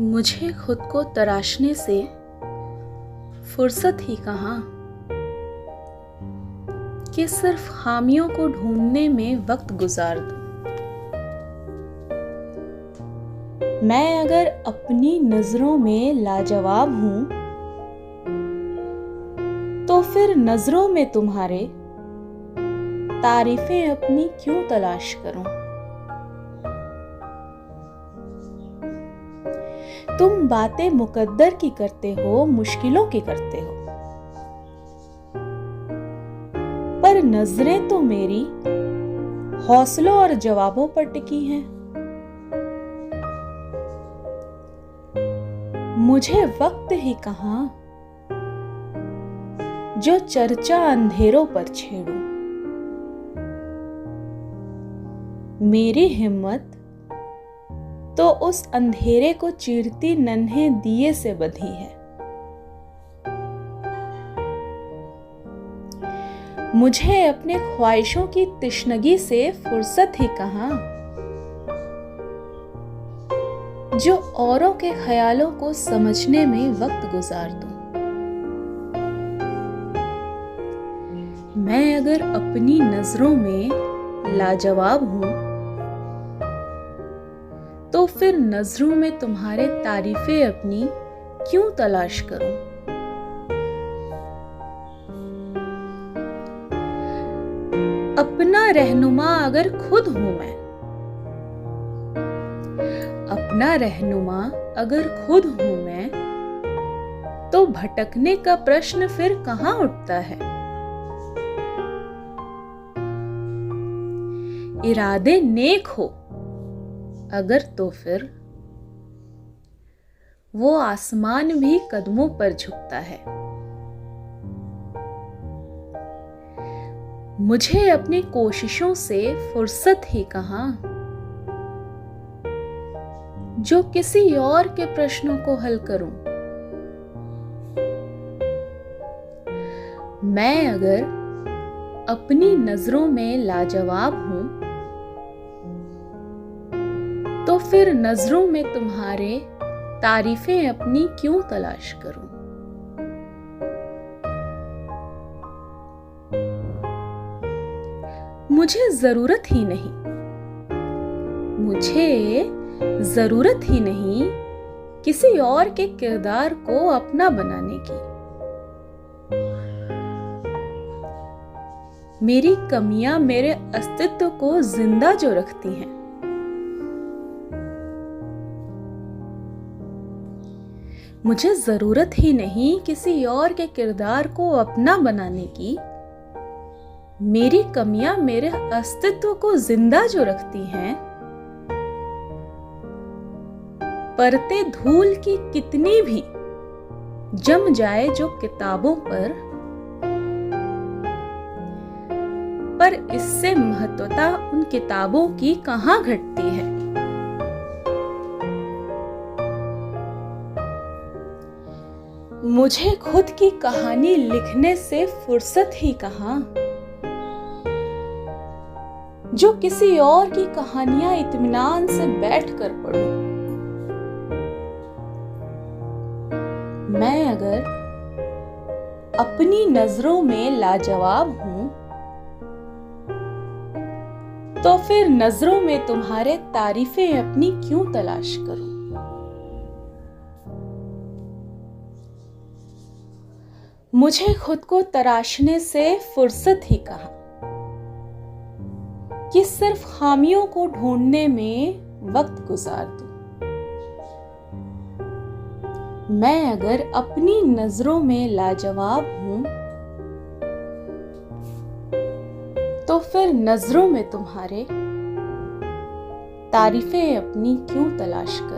मुझे खुद को तराशने से फुर्सत ही कहाँ कि सिर्फ खामियों को ढूंढने में वक्त गुजार दूं। मैं अगर अपनी नजरों में लाजवाब हूं तो फिर नजरों में तुम्हारे तारीफें अपनी क्यों तलाश करूं। तुम बातें मुकद्दर की करते हो, मुश्किलों की करते हो, पर नजरें तो मेरी हौसलों और जवाबों पर टिकी हैं। मुझे वक्त ही कहां जो चर्चा अंधेरों पर छेड़ूं। मेरी हिम्मत तो उस अंधेरे को चीरती नन्हे दिए से बंधी है। मुझे अपने ख्वाहिशों की तिश्नगी से फुर्सत ही कहां जो औरों के ख्यालों को समझने में वक्त गुजार दूं। मैं अगर अपनी नजरों में लाजवाब हूं तो फिर नजरों में तुम्हारे तारीफें अपनी क्यों तलाश करूं। अपना रहनुमा अगर खुद हूं मैं, अपना रहनुमा अगर खुद हूं मैं, तो भटकने का प्रश्न फिर कहां उठता है। इरादे नेक हो अगर तो फिर वो आसमान भी कदमों पर झुकता है। मुझे अपनी कोशिशों से फुर्सत ही कहां जो किसी और के प्रश्नों को हल करूं। मैं अगर अपनी नजरों में लाजवाब हूं तो फिर नजरों में तुम्हारे तारीफें अपनी क्यों तलाश करूं। मुझे जरूरत ही नहीं किसी और के किरदार को अपना बनाने की। मेरी कमियां मेरे अस्तित्व को जिंदा जो रखती हैं। मुझे जरूरत ही नहीं किसी और के किरदार को अपना बनाने की। मेरी कमियां मेरे अस्तित्व को जिंदा जो रखती हैं। परते धूल की कितनी भी जम जाए जो किताबों पर इससे महत्वता उन किताबों की कहां घटती है। मुझे खुद की कहानी लिखने से फुर्सत ही कहां जो किसी और की कहानियां इत्मीनान से बैठकर पढूं। मैं अगर अपनी नजरों में लाजवाब हूं तो फिर नजरों में तुम्हारे तारीफें अपनी क्यों तलाश करूं। मुझे खुद को तराशने से फुर्सत ही कहां कि सिर्फ खामियों को ढूंढने में वक्त गुजार दूं। मैं अगर अपनी नजरों में लाजवाब हूं तो फिर नजरों में तुम्हारे तारीफें अपनी क्यों तलाश करूं।